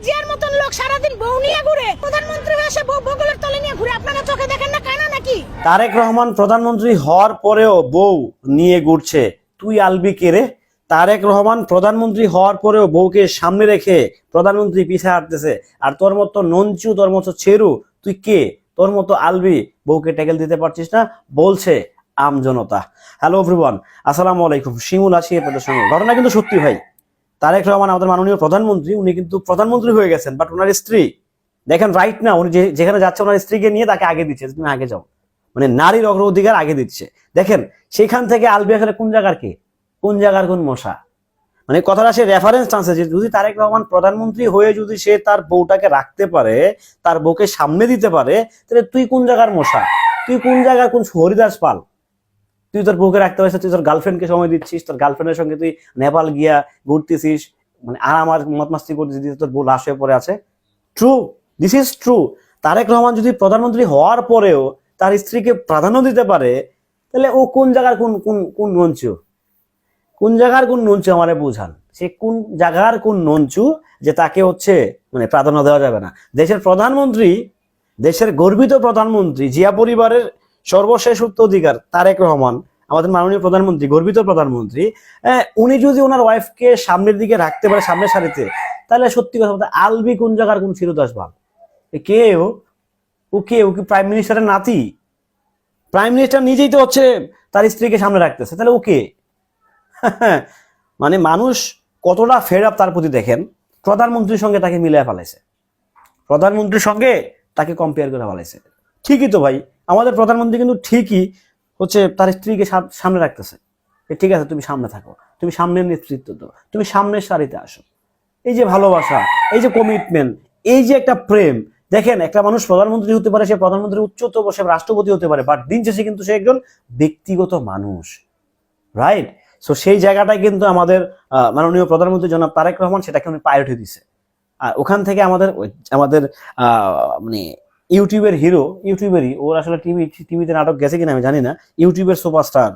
জিয়ার মতন লোক সারাদিন বউ নিয়ে ঘুরে, প্রধানমন্ত্রী এসে বউ বগলের তলে নিয়ে ঘুরে, আপনারা চোখে দেখেন না, কানা নাকি? তারেক রহমান প্রধানমন্ত্রী হওয়ার পরেও বউ নিয়ে ঘুরছে, তুই আলবি কে রে? তারেক রহমান প্রধানমন্ত্রী হওয়ার পরেও বউকে সামনে রেখে প্রধানমন্ত্রী পিছিয়ে হাঁটতেছে, আর তোর মতো নঞ্চু, তোর মতো চেরু, তুই কে? তোর মতো আলবি বউকে ট্যাকেল দিতে পারছিস না, বলছে আমজনতা। হ্যালো এভরিওয়ান, আসসালামু আলাইকুম। শিমুল আছি আপনাদের সঙ্গে। ঘটনা কিন্তু সত্যি ভাই। তারেক রহমান আমাদের মাননীয় প্রধানমন্ত্রী, উনি কিন্তু প্রধানমন্ত্রী হয়ে গেছেন, বাট ওনার স্ত্রী দেখেন রাইট না, উনি যেখানে যাচ্ছে ওনার স্ত্রীকে নিয়ে তাকে আগে দিচ্ছে, তুমি আগে যাও, মানে নারীর অগ্রাধিকার আগে দিচ্ছে। দেখেন সেখান থেকে আলবি আসলে কোন জায়গার কে, কোন জায়গার কোন মশা, মানে কথাটা সে রেফারেন্স টানছে যে যদি তারেক রহমান প্রধানমন্ত্রী হয়ে যদি সে তার বউটাকে রাখতে পারে, তার বউকে সামনে দিতে পারে, তাহলে তুই কোন জায়গার মশা, তুই কোন জায়গার কোন হরিদাস পাল? তুই তোর বউকে রাখতে পারছিস, তুই তোর গার্লফ্রেন্ডকে সময় দিচ্ছিস, তোর গার্লফ্রেন্ডের সঙ্গে তুই নেপাল গিয়া ঘুরতেছিস, মানে আরামার মত মাস্তি করতেছিস, তোর বউ লাশ হয়ে পড়ে আছে। True, this is true. Tarek Rahman যদি প্রধানমন্ত্রী হওয়ার পরেও তার স্ত্রীকে প্রাধান্য দিতে পারে, তাহলে ও কোন জায়গার কোন কোন কোন নঞ্চু, কোন জায়গার কোন নঞ্চু আমারে বুঝান। সে কোন জায়গার কোন নঞ্চু যে তাকে হচ্ছে মানে প্রাধান্য দেওয়া যাবে না? দেশের প্রধানমন্ত্রী, দেশের গর্বিত প্রধানমন্ত্রী, জিয়া পরিবারের সর্বশেষ উত্তরাধিকার তারেক রহমান, আমাদের মাননীয় প্রধানমন্ত্রী, গর্বিত প্রধানমন্ত্রী, উনি যদি ওনার ওয়াইফকে সামনের দিকে রাখতে পারে, সামনের সারিতে, তাহলে সত্যি কথা বলতে আলবি কোন জায়গার কোন শিরোদাস ভাব? কে ও? ও কে? ও কি প্রাইম মিনিস্টারের নাতি? প্রাইম মিনিস্টার নিজেই তো হচ্ছে তার স্ত্রীকে সামনে রাখতেছে, তাহলে ওকে মানে মানুষ কতটা ফেড আপ তার প্রতি দেখেন। প্রধানমন্ত্রীর সঙ্গে তাকে মিলিয়ে ফেলাইছে, প্রধানমন্ত্রীর সঙ্গে তাকে কম্পেয়ার করে ফেলাইছে। ঠিকই তো ভাই, আমাদের প্রধানমন্ত্রী কিন্তু ঠিকই হচ্ছে তার স্ত্রীকে সামনে রাখতেছে। ঠিক আছে, তুমি সামনে থাকো, তুমি সামনের নেতৃত্ব দাও, তুমি সামনের সারিতে আসো। এই যে ভালোবাসা, এই যে কমিটমেন্ট, এই যে একটা প্রেম। দেখেন একটা মানুষ প্রধানমন্ত্রী হতে পারে, সে প্রধানমন্ত্রীর উচ্চতর বসে রাষ্ট্রপতি হতে পারে, বাট দিন শেষে কিন্তু সে একজন ব্যক্তিগত মানুষ, রাইট? সো সেই জায়গাটাই কিন্তু আমাদের মাননীয় প্রধানমন্ত্রী জনাব তারেক রহমান সেটাকে উনি প্রায়োরিটি দিছে। আর ওখান থেকে আমাদের আমাদের মানে ইউটিউবের হিরো, ইউটিউবেরই ওর আসলে টিভিতে নাটক গেছে কিনা আমি জানি না, ইউটিউবের সুপারস্টার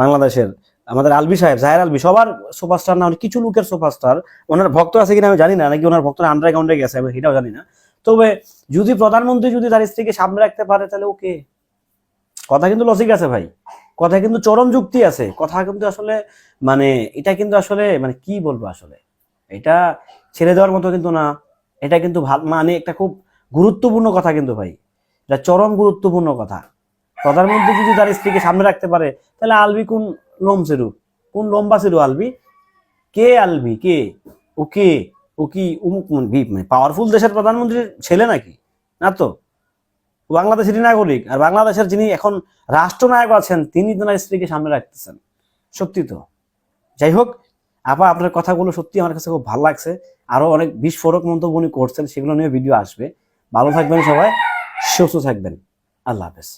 বাংলাদেশের আমাদের আলবি সাহেব, জাহের আলবি, সবার সুপারস্টার না, কিছু লোকের সুপারস্টার। ওনার ভক্ত আছে কিনা আমি জানি না, নাকি ওনার ভক্তরা আন্ডারগ্রাউন্ডে গেছে আমি সেটাও জানি না। তবে যদি প্রধানমন্ত্রী যদি তার স্ত্রীকে সামনে রাখতে পারে, তাহলে ওকে। কথা কিন্তু লজিক আছে ভাই, কথা কিন্তু চরম যুক্তি আছে, কথা কিন্তু আসলে মানে এটা কিন্তু আসলে মানে কি বলবো আসলে, এটা ছেড়ে দেওয়ার মতো কিন্তু না। এটা কিন্তু মানে একটা খুব গুরুত্বপূর্ণ কথা কিন্তু ভাই, এটা চরম গুরুত্বপূর্ণ কথা। প্রধানমন্ত্রী যদি তার স্ত্রীকে সামনে রাখতে পারে, তাহলে আলবি কোন লোম সেরু, কোন লম্বা সেরু আলবি? কে আলবি? কে ও? কে ও? কি উমুক মানে পাওয়ারফুল দেশের প্রধানমন্ত্রীর ছেলে নাকি? না তো, বাংলাদেশেরই নাগরিক, আর বাংলাদেশের যিনি এখন রাষ্ট্রনায়ক আছেন তিনি তার স্ত্রীকে সামনে রাখতেছেন। সত্যি তো। যাই হোক আপা, আপনার কথাগুলো সত্যি আমার কাছে খুব ভালো লাগছে। আরো অনেক বিস্ফোরক মন্তব্য উনি করছেন, সেগুলো নিয়ে ভিডিও আসবে। ভালো থাকবেন সবাই, সুস্থ থাকবেন। আল্লাহ হাফেজ।